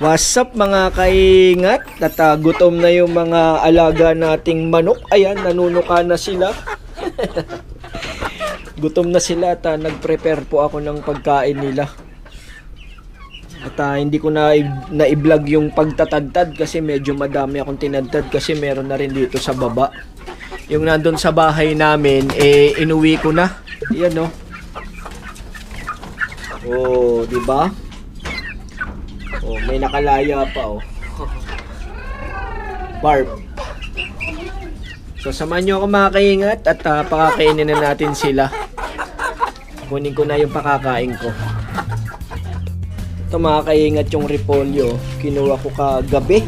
What's up mga kaingat? At gutom na yung mga alaga nating manok. Ayan, nanunuka na sila. Gutom na sila at nag-prepare po ako ng pagkain nila. At hindi ko na-vlog yung pagtatadtad kasi medyo madami akong tinadtad kasi meron na rin dito sa baba. Yung nandun sa bahay namin, inuwi ko na. Ayan, no? Oh, di ba? Oh, may nakalaya pa, oh. Barb. So, samahan nyo ako mga kaingat at pakakainin na natin sila. Kunin ko na yung pakakain ko. Ito mga kaingat yung repolyo. Kinuha ko kagabi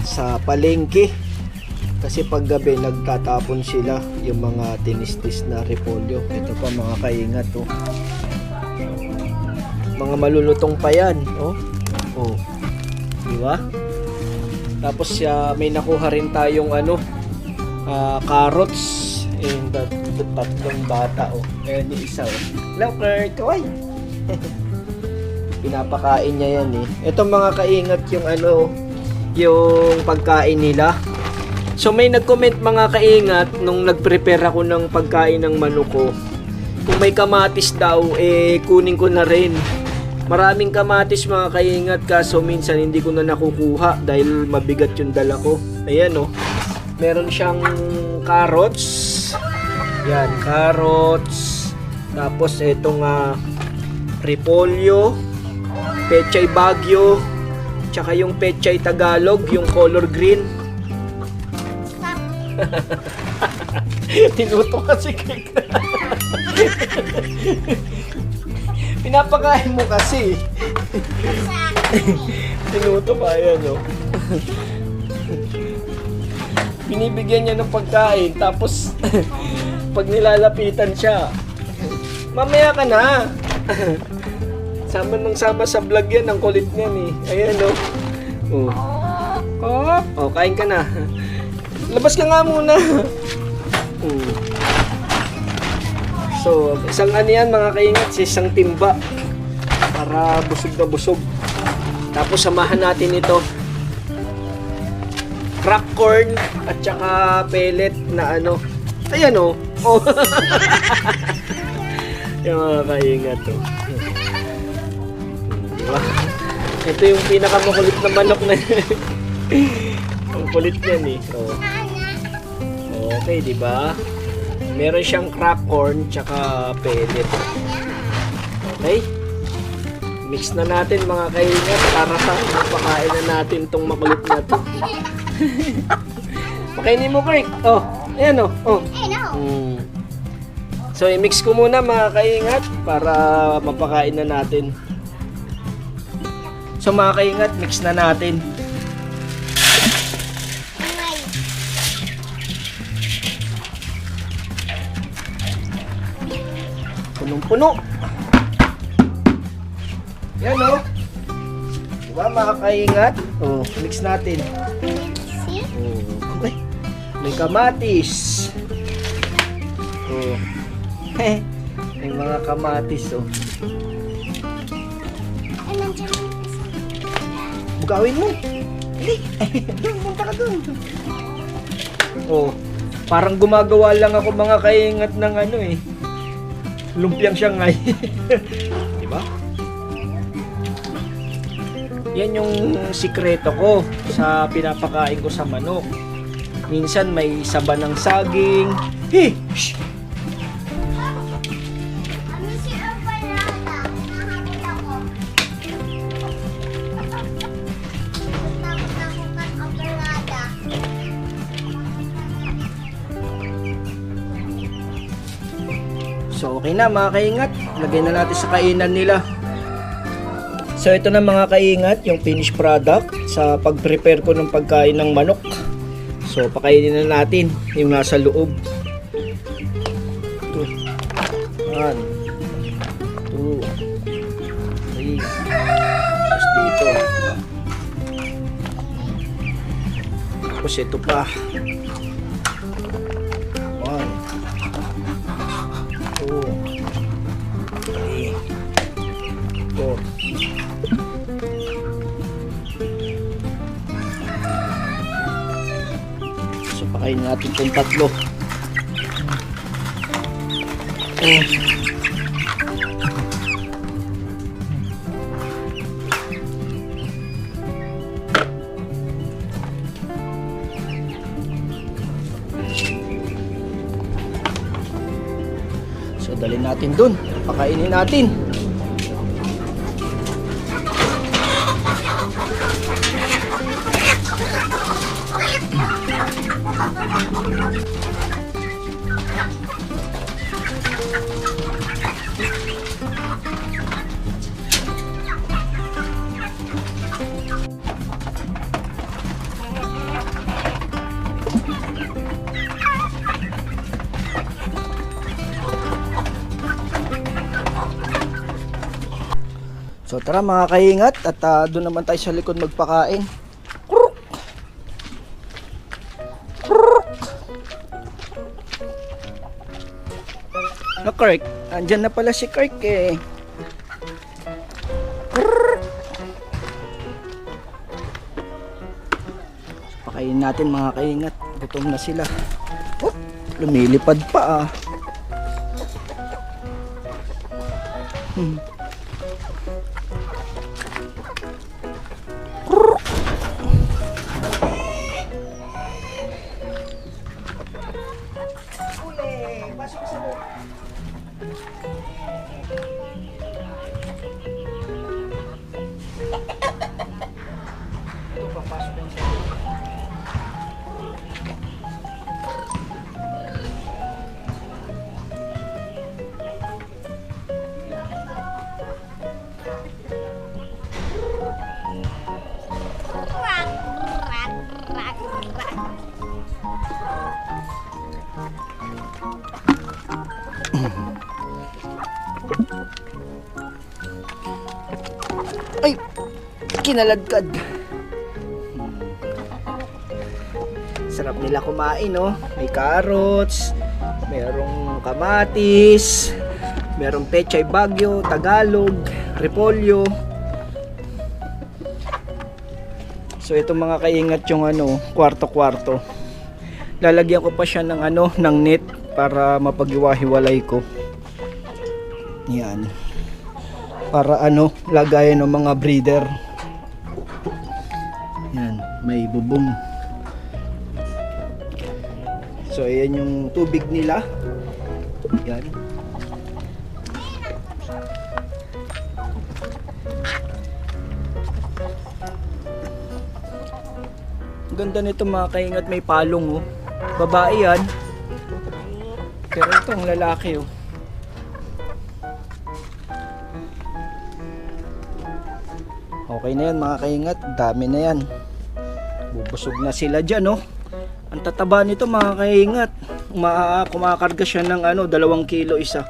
sa palengke. Kasi pag gabi nagtatapon sila yung mga tinistis na repolyo. Ito pa mga kaingat, oh. Mga malulutong pa yan, oh. Oh. Di ba? Tapos may nakuha rin tayong carrots. And tatlong bata, oh. Ayan yung isa, oh. Hello, Kurt. Kaway. Pinapakain niya yan, eh. Ito mga kaingat yung yung pagkain nila. So may nag-comment mga kaingat nung nag-prepare ako ng pagkain ng manok ko. Kung may kamatis daw, kunin ko na rin. Maraming kamatis mga kaingat kaso minsan hindi ko na nakukuha dahil mabigat yung dala ko. Ayan, oh. Meron siyang carrots. Yan, carrots. Tapos itong repolyo, pechay bagyo, tsaka yung pechay Tagalog, yung color green. Tinuto kasi kay pinapakain mo kasi. Tinuto pa yan, oh. Binibigyan niya ng pagkain tapos pag nilalapitan siya, mamaya ka na. Sama nang sama sa vlog yan, ang kulit niyan, eh. Ayan, oh. Oh, kain ka na. Labas ka nga muna. So, isang yan mga kaingat, isang timba para busog na busog. Tapos samahan natin ito crack corn at saka pellet na ayan, oh. Oh. Yung mga kaingat, oh. Diba? Ito yung pinakamakulit na manok na ang kulit niyan, eh. Oh. Okay, diba? Meron siyang crack corn tsaka pellet. Okay? Mix na natin mga kaingat para sa pakain na natin tong makulit na to. Pakainin mo, Kirk. Oh, ayan, oh. Oh. So, i-mix ko muna mga kaingat para mapakain na natin. So, mga kaingat, mix na natin. Punong-puno. Yan, oh. Diba mga kaingat? Oh, mix natin. Oh, okay. May kamatis. Oh. May mga kamatis, oh. Bugawin mo. Hindi. Doon, punta ka doon. Oh. Parang gumagawa lang ako mga kaingat ng lumpiang Shanghai. Diba? Yan yung sikreto ko sa pinapakain ko sa manok. Minsan may saba ng saging. Hey! Shh! So okay na mga kaingat, lagay na natin sa kainan nila. So ito na mga kaingat, yung finished product sa pag-prepare ko ng pagkain ng manok. So pakainin na natin yung nasa loob. Ito. 1, 2, 3. Tapos dito. Tapos ito pa. 1, 2, 3, 4. Pakain natin itong tatlo. So dalhin natin dun, pakainin natin. So tara mga kaingat at doon naman tayo sa likod magpakain. Kruk! Kruk! No, Kirk, andyan na pala si Kirk eh. Kruk! So, pakainin natin mga kaingat. Gutom na sila. Oh, lumilipad pa ah. Ay, kinaladkad. Sarap nila kumain, no? May carrots, merong kamatis, merong pechay bagyo, Tagalog, repolyo. So ito mga kaingat yung kwarto-kwarto. Lalagyan ko pa siya ng ng net para mapaghiwa-hiwalay ko. Yan. Para lagayan ng mga breeder. Yan, may bubong. So ayan yung tubig nila. Yan. Ganda nito mga kaingat, may palong oh. Babae yan. Pero itong lalaki oh. Okay na yan mga kaingat, dami na yan. Bubusog na sila dyan oh. Ang tataba nito mga kaingat. Kumakarga siya ng 2 kilo isa.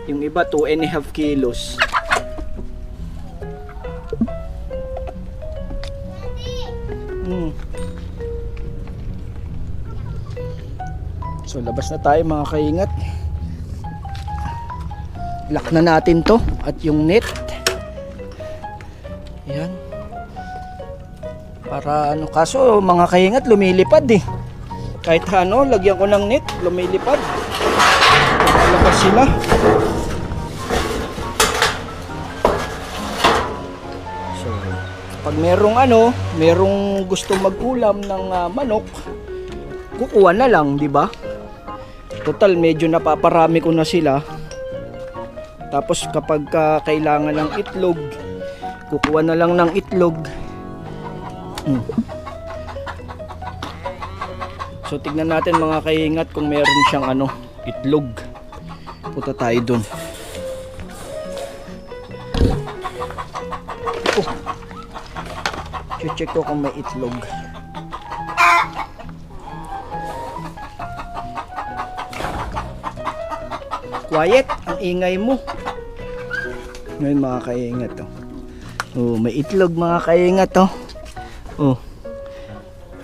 Yung iba 2.5 kilos. So labas na tayo mga kaingat. Lock na natin to at yung net. Yan. Para kaso mga kaingat lumilipad eh. Kahit lagyan ko ng net, lumilipad. Labas sila. So pag merong gusto mag-ulam ng manok, kukuha na lang, di ba? Total medyo napaparami ko na sila. Tapos kapag kailangan ng itlog, kukuha na lang ng itlog. So tignan natin mga kaingat kung meron siyang itlog. Punta tayo dun. Check ko kung may itlog. Quiet, ang ingay mo. Ngayon mga kaingat to. Oh, may itlog mga kaingat to. Oh.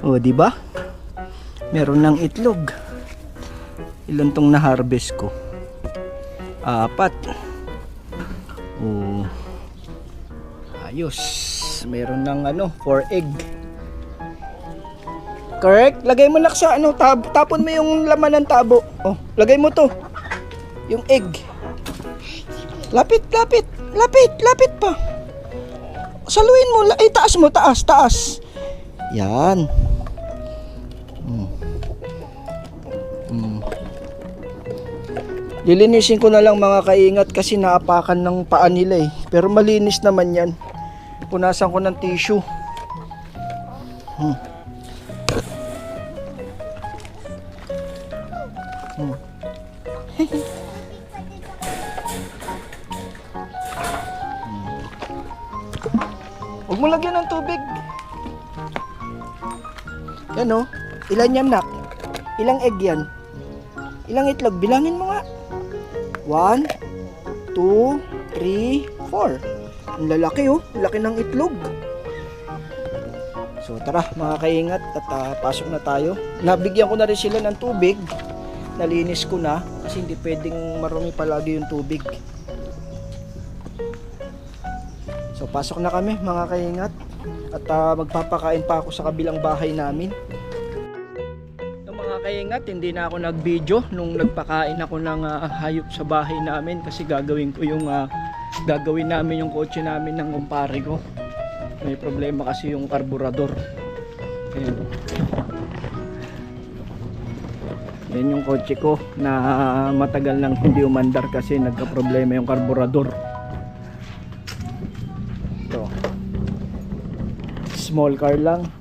Oh, di ba? Meron ng itlog. Ilan tong na-harvest ko? 4. Oh. Ayos. Meron ng 4 egg. Kirk, lagay mo lang sa ano, tapon mo yung laman ng tabo. Oh, lagay mo to. Yung egg. Lapit pa. Saluin mo, taas mo, taas. Yan. Lilinisin ko na lang mga kaingat kasi naapakan ng paa nila eh. Pero malinis naman yan. Punasan ko ng tissue. Huwag mo lagyan ng tubig. Yan o. Ilan yan, nak? Ilang egg yan? Ilang itlog? Bilangin mo nga. 1, 2, 3, 4. Ang lalaki oh. Laki ng itlog. So tara mga kaingat at pasok na tayo. Nabigyan ko na rin sila ng tubig. Nalinis ko na kasi hindi pwedeng marumi palagi yung tubig. So pasok na kami mga kaingat at magpapakain pa ako sa kabilang bahay namin. So mga kaingat, hindi na ako nag-video nung nagpakain ako ng hayop sa bahay namin kasi gagawin namin yung kotse namin ng kumpare ko. May problema kasi yung karburador. Ayan. Yan yung kotse ko na matagal nang hindi umandar kasi nagka-problema yung karburador. Ito. Small car lang.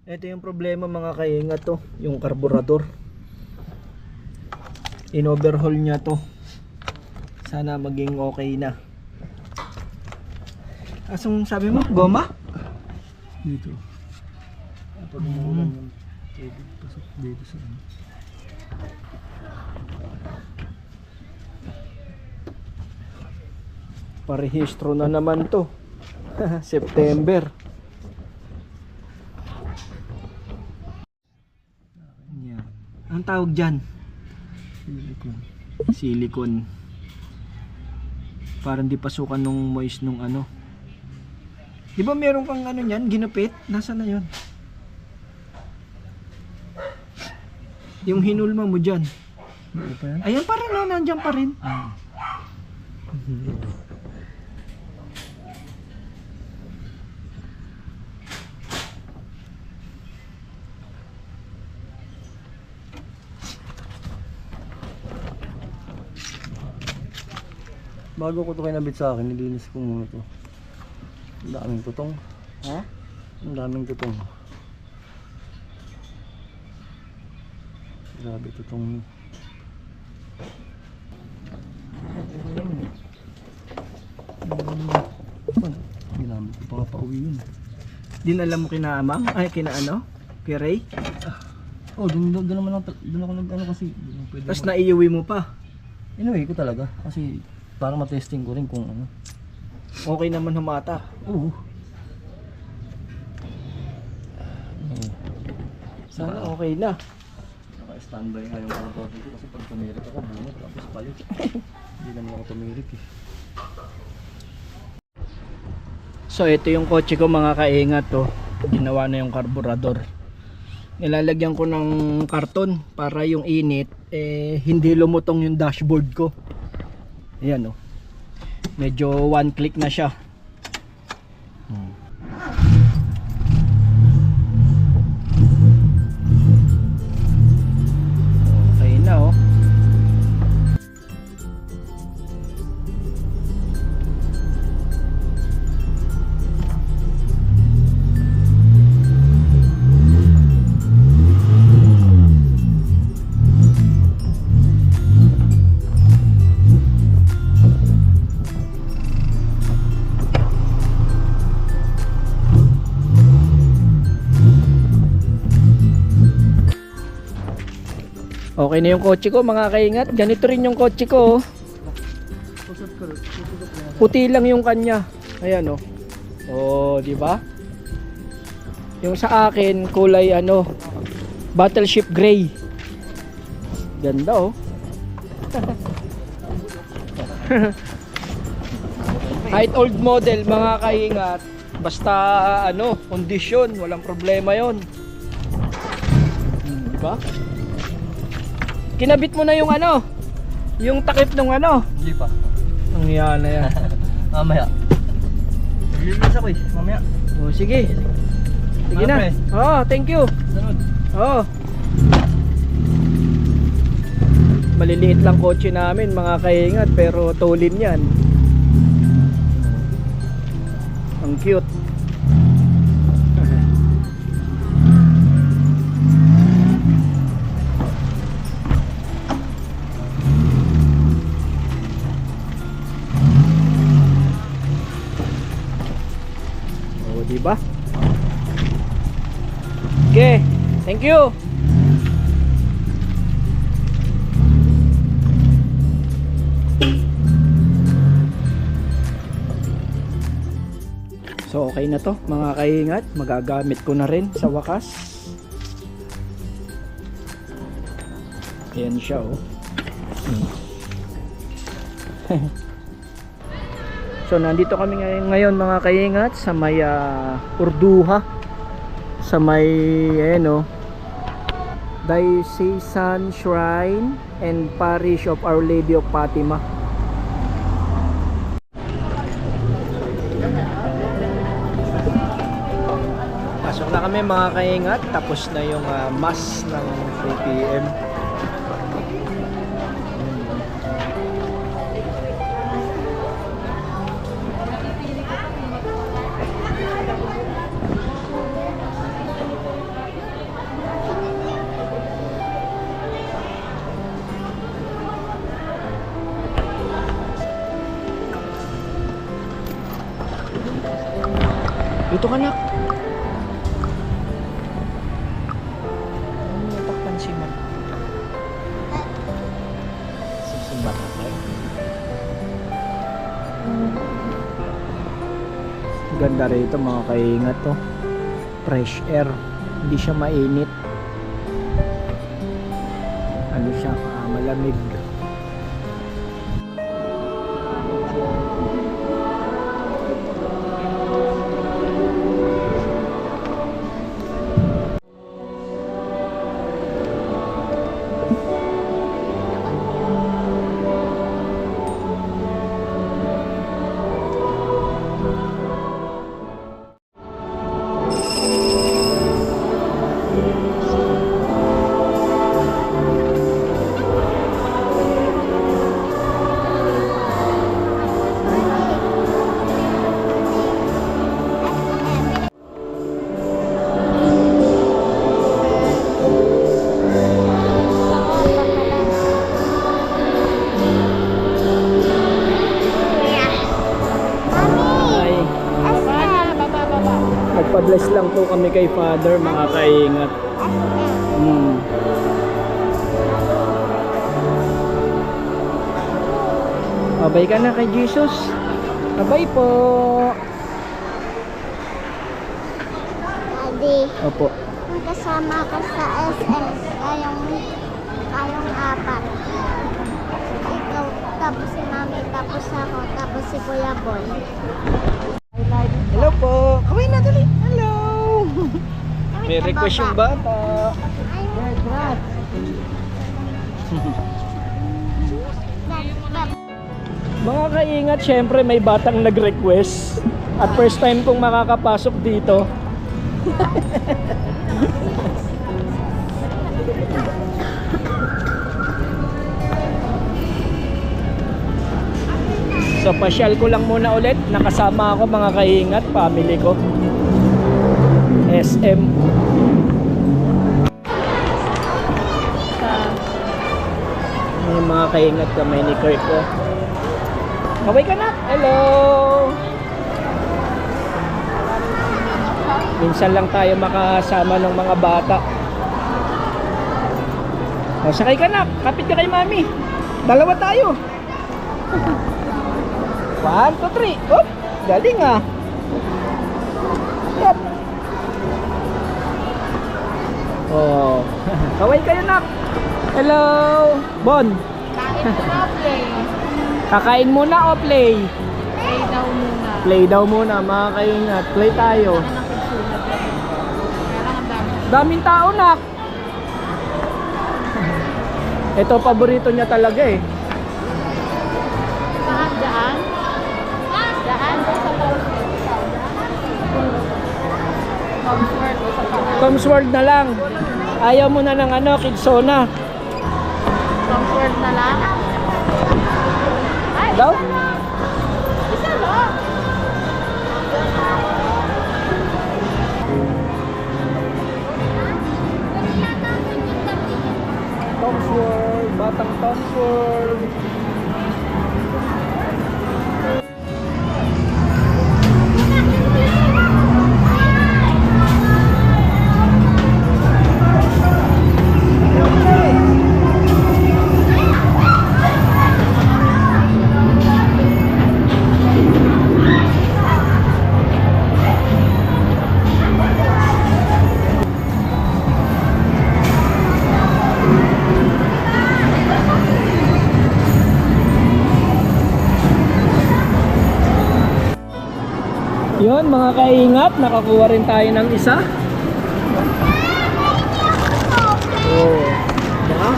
Ito yung problema mga kaingat to, yung karburador. In-overhaul niya to. Sana maging okay na. Asong sabi mo? Goma? Dito. Pag umuulan yung tubig pasok dito sa ano. Parehistro na naman to. September. Yan. Anong tawag dyan? Silicone. Parang di pasukan nung moist nung ano. Di ba meron kang ano niyan, ginupit? Nasaan na yun? Yung hinulma mo dyan. Ano pa yan? Ayan pa rin, nandyan pa rin. Bago ko ito kinabit sa akin, nilinis ko muna ito. Ang daming tutong. Ha? Ang daming tutong. Grabe tutong. Ginamit ko pa nga pauwi yun. Dinala mo kina Amang? Ay, kina ano? Kay Ray? Oh, doon naman doon ako nag-ano kasi. Tapos naiuwi mo pa. Inuwi ko talaga kasi para matesting ko rin kung ano. Okay naman humata. Oo. Sana okay na. Naka-standby nga yung motor dito kasi pag tumirik ako, bunot tapos palit. Hindi naman ako tumirik eh. So ito yung kotse ko mga kaingat to. Ginawa na yung karburador. Nilalagyan ko ng karton para yung init hindi lumutong yung dashboard ko. Ayan oh. Medyo one click na siya. Okay na oh. Okay na yung kotse ko mga kaingat. Ganito rin yung kotse ko. Puti lang yung kanya. Ayan oh. Oh, di ba? Yung sa akin kulay ano, Battleship Gray. Ganda oh. Kahit old model mga kaingat, Basta ano, kondisyon, walang problema yon. Diba? Kinabit mo na yung ano, yung takip ng ano. Hindi pa. Ang yan na yan. Mamaya. Lilinis ako eh. Mamaya. O sige. Sige na. Pre. Oh, thank you. Sunod. Oh. Maliliit lang kotse namin mga kaingat pero tulin yan. Ang cute. Oh, diba? Okay, thank you. So okay na to mga kaingat, magagamit ko na rin sa wakas. Ayan siya oh. So nandito kami ngayon mga kaingat sa may Urduha, sa may ayan oh, Diocesan Shrine and Parish of Our Lady of Fatima. Pasok na kami mga kaingat, tapos na yung mass ng 3 PM. Dito ka na. Ano takpan si Mar? Sisimba na tayo. Ganda rito mga kaingat to. Fresh air. Hindi siya mainit. Ano siya? Malamig. Nagpa-bless lang po kami kay Father mga kaingat. Babay ka na kay Jesus. Babay po. Daddy, Opo. magkasama ka sa SM kayong apat. Ikaw, tapos si Mami, tapos ako, tapos si Kuya Boy. Hello po. Kaway na dali. Hello. May request yung bata. Mga kaingat, syempre may batang nag-request. At first time kong makakapasok dito. So pasyal ko lang muna ulit. Nakasama ako mga kaingat, family ko. SM. Yung mga kaingat kamay ni Kirk ko. Kaway ka na. Hello. Minsan lang tayo makasama ng mga bata. O, sakay ka na. Kapit ka kay Mami. Dalawa tayo. 1, 2, 3. Oop, galing ah. Yep. Oh. Kaway kayo nak. Hello. Bon. Kakain muna o play? Play daw muna. Play daw muna mga kaingat. Play tayo. Kailangan nagsusulat yan. Kailangan dami. Daming tao nak. Ito paborito niya talaga eh. Saan? Daan? Daan o sa Tom's World o sa Pangalanan? Tom's World na lang. Ayaw mo na ng ano, Kidsona. Tom's World na lang? Ay, Daw? isa lang. Tom's World, batang Tom's World. Yun mga kaingat, nakakuha rin tayo ng isa. Oh, diba?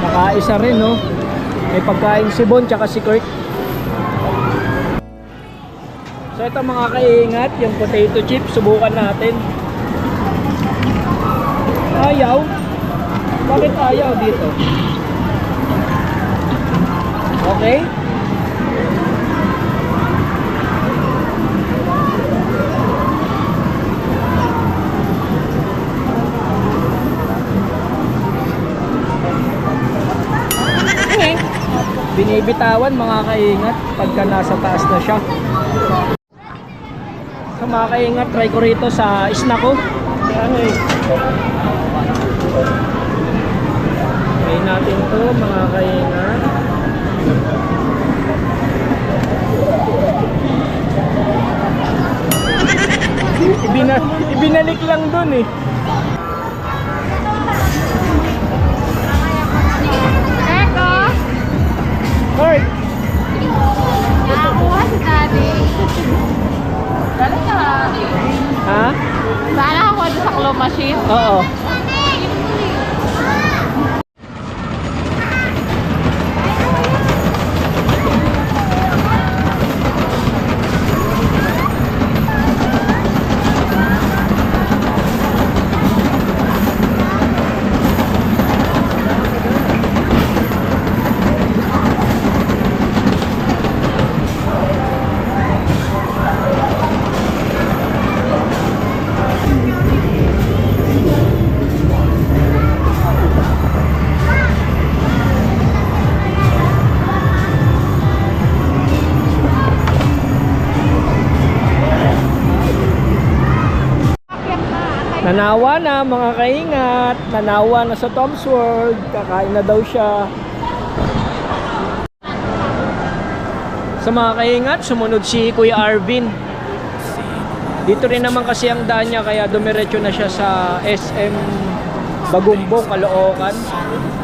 Nakaisa rin no. May pagkain si Bon tsaka si Kurt. So ito mga kaingat, yung potato chips, subukan natin. Ayaw. Bakit ayaw dito? Okay. Binibitawan mga kaingat pagka nasa taas na siya. So mga kaingat, try ko rito sa snack ko. Ano eh. Try natin to mga kaingat. Ibinalik lang dun eh. Eko! Kurt! Nakakuha si Daddy. Galing ka. Ha? Saan nakakuha doon sa claw machine? Oo. Nanawa na mga kaingat. Nanawa na sa Tom's World. Kakain na daw siya. Sa mga kaingat, sumunod si Kuya Arvin. Dito rin naman kasi ang daan niya, kaya dumiretso na siya sa SM Bagumbong, Caloocan.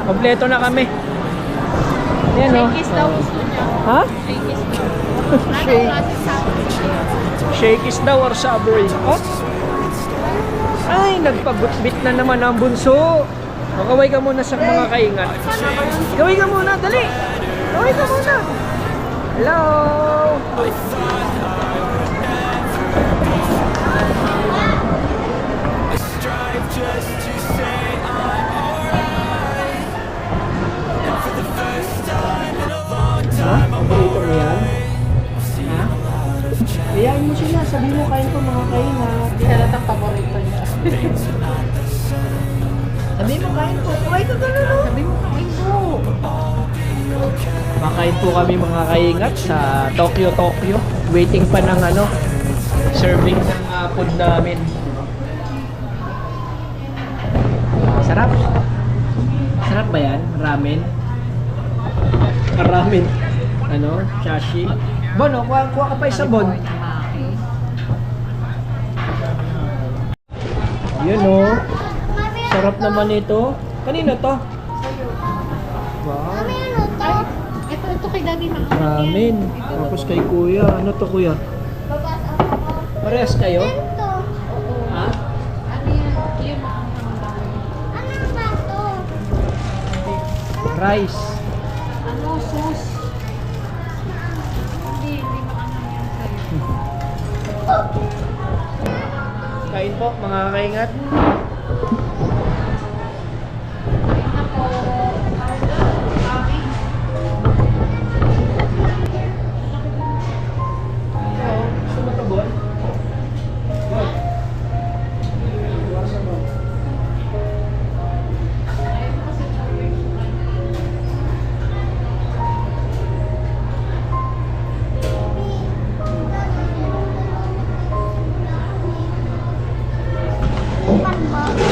Kompleto na kami. Yan o. Shakies daw gusto niya. Ha? Shakies daw. Shake. Klaseng sabi? Shakies daw or sabri. Oh? Ay, nagpagutbit na naman ang bunso. Makaway ka muna sa mga kaingat. Kaway ka muna, dali. Kaway ka muna. Hello. Ha? Paborito mo yan? Ha? Iyain mo sila. Sabi mo kain ko mga kaingat. Hindi halatang paborito niya. Sabi mo kain ko. Kaway ka gano'n, no? Sabi mo kain ko. Makain po kami mga kaingat sa Tokyo. Waiting pa ng ano, serving ng food namin. Sarap. Sarap ba yan? Ramen? Ramen. Ano? Chashi. Bon, oh, kuha ka pa isa, Bon. Yun oh. Sarap naman ito. Kanino to? Wow. Mami, ano to? Ito kay Daddy na. Ramen. Tapos kay kuya. Ano to kuya? Parehas kayo? Ito. Ha? Ano yan? Yun ang dami. Ano ba to? Rice. Ano, sauce? Hindi maano yan sa'yo. Kain po mga kaingat. Ayun na po. Kami. Sumatabon.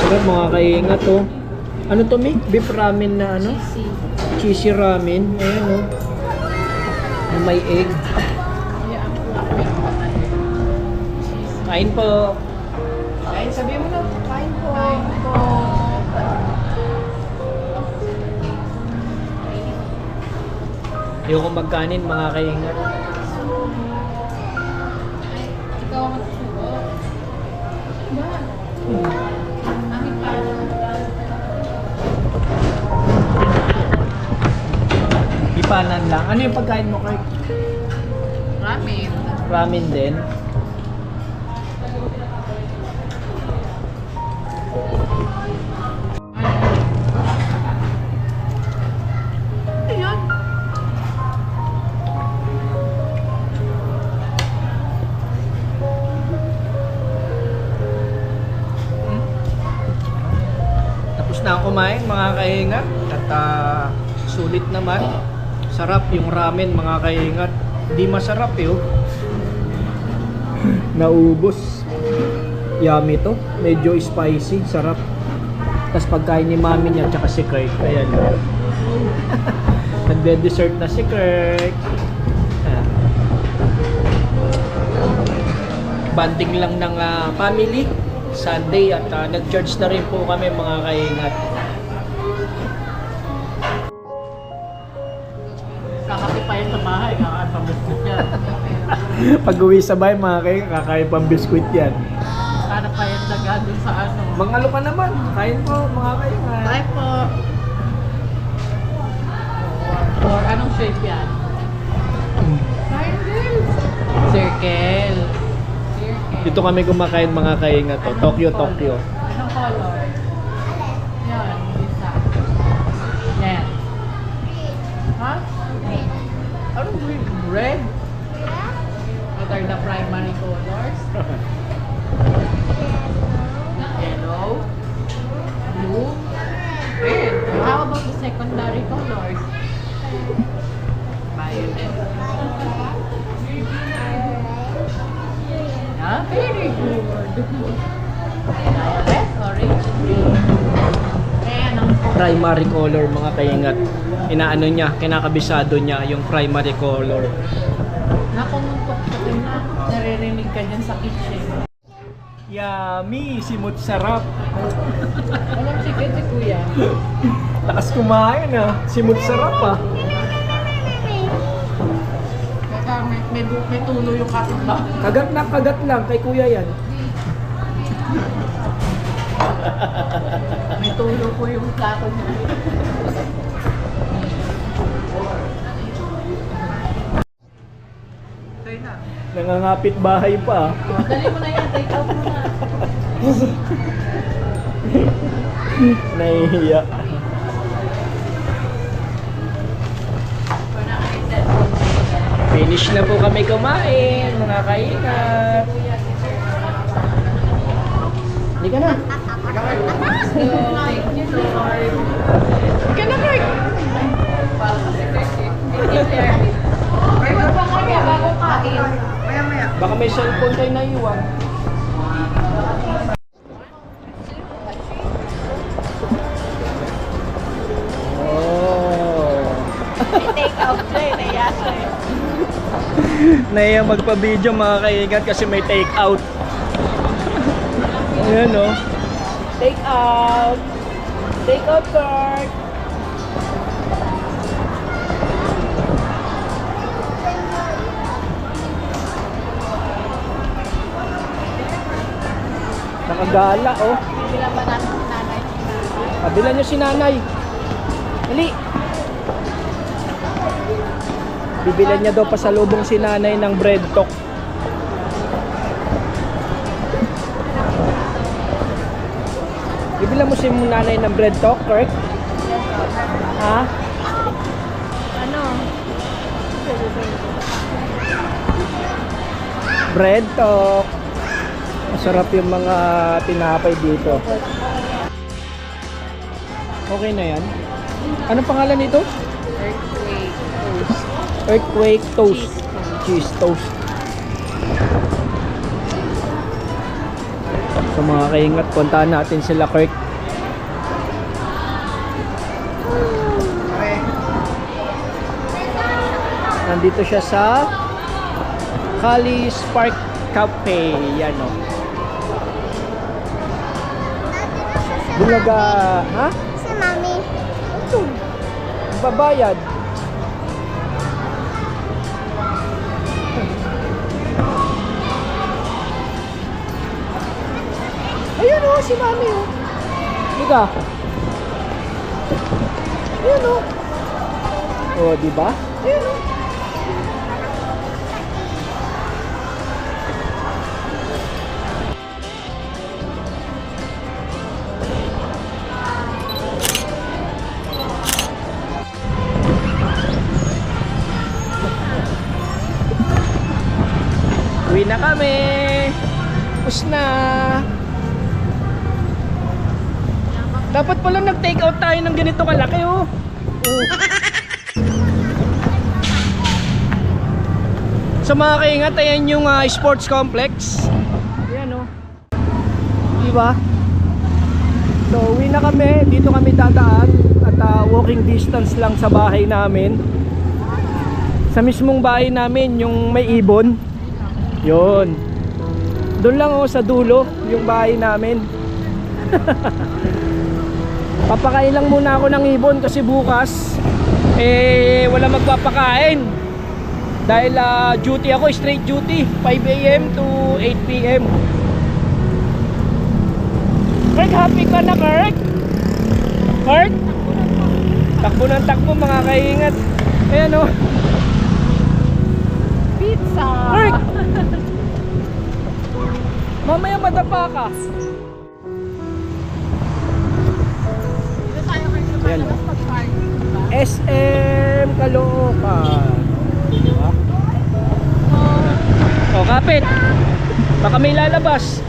Sarap mga kaingat to. Ano to Mi? Beef ramen na ano? Si. Cheesy ramen. Ayan o. Na may egg. Yeah, ang Kain po. Kain, sabi mo na. Kain po. Kain po. Ayoko magkanin mga kaingat. Ikaw ang subo. Ba? Amin pa. Ipanan lang. Ano yung pagkain mo, Kirk? Ramen. Ramen din. Ano yun? Tapos na ako kumain mga kaingat. At sulit naman. Sarap yung ramen mga kaingat. Di masarap eh. Oh. Naubos. Yummy to. Medyo spicy. Sarap. Tapos pagkain ni mami niya tsaka si Kirk. Ayan. Nagde-dessert na si Kirk. Ah. Banding lang ng family. Sunday at nag-church na rin po kami mga kaingat. Kakati pa yun sa bahay. Kakapabot niya. Pag uwi sa bahay mga kaingat, kakain pang biskwit yan. Para pa yung daga dun sa ano. Mangalo ka naman. Kain po mga kaingat. Bye po. Or anong shape yan? Triangle. Circle. Circle. Dito kami kumakain mga kaingat. Oh. Tokyo, Anong Tokyo. color? Anong color? Yan, isa. Yan. Ha? Anong green? Red? What are the primary colors? Yellow. Blue. Red. How about the secondary colors? Violet. Ah, very good. Violet, orange, green. Ayan ang Primary color mga kaingat. Inaano niya, kinakabisado niya yung primary color. nakununtok ko din na. Naririnig ka dyan sa kitchen. Yummy! Simot sarap. Walang chicken si Kuya. Lakas kumain ah. Simot sarap ah. Kaya may tulo yung kapitbahay. Kagat lang kay kuya yan. May tulo po yung plato niya. Tayo na. Nangangapit bahay pa ah. Dali mo na yan. Take out mo na. Nahihiya. Wala kayo cellphone. Finish na po kami kumain mga kaingat. Hindi ka na. Thank you, Lord. Ika na, Kirk. Para kasi Kirk. May pa kami bago kain. Maya. Baka may cellphone kayo naiwan. Oh. Take out siya eh. Naiya siya eh. Naiya magpa-video mga kaingat kasi may take out. Ayan o. Take out. Take out card. gala, oh. Bibila ba natin si nanay? Kabilan nyo si nanay. Dali. Bibilan niya daw pasalubong si nanay ng bread talk. Bibilan mo si nanay ng bread talk, correct? Ha? Ano? Bread talk. Masarap yung mga tinapay dito. Okay na yan. Anong pangalan nito? Earthquake toast. Earthquake toast. Cheese toast. So mga kaingat, puntahan natin sila Kirk. Nandito siya sa Callis Park Cafe. Yan o. Bulaga, ha? Si Mami. Babayad. Ayun o, si Mami o. Liga. Ayun o. O, diba? Ayun o. Uwi na kami. Tapos na. Dapat pala nag-take out tayo ng ganito kalaki, oh. Oh. So mga kaingat, ayan yung sports complex. Ayan, oh. Diba? So uwi na kami. Dito kami dadaan. At walking distance lang sa bahay namin. Sa mismong bahay namin, yung may ibon. Yun. Doon lang sa dulo yung bahay namin. Papakain lang muna ako ng ibon kasi bukas wala magpapakain. Dahil duty ako, straight duty, 5 AM to 8 PM. Kirk, happy ka na, Kirk? Kirk? Takbo ng takbo mga kaingat. Ayan o. Pizza! Kirk! Mamaya madapa ka. Dito tayo kayo sa Yan. palabas pag-park, diba? SM Caloocan. Diba? O, kapit. Baka may lalabas.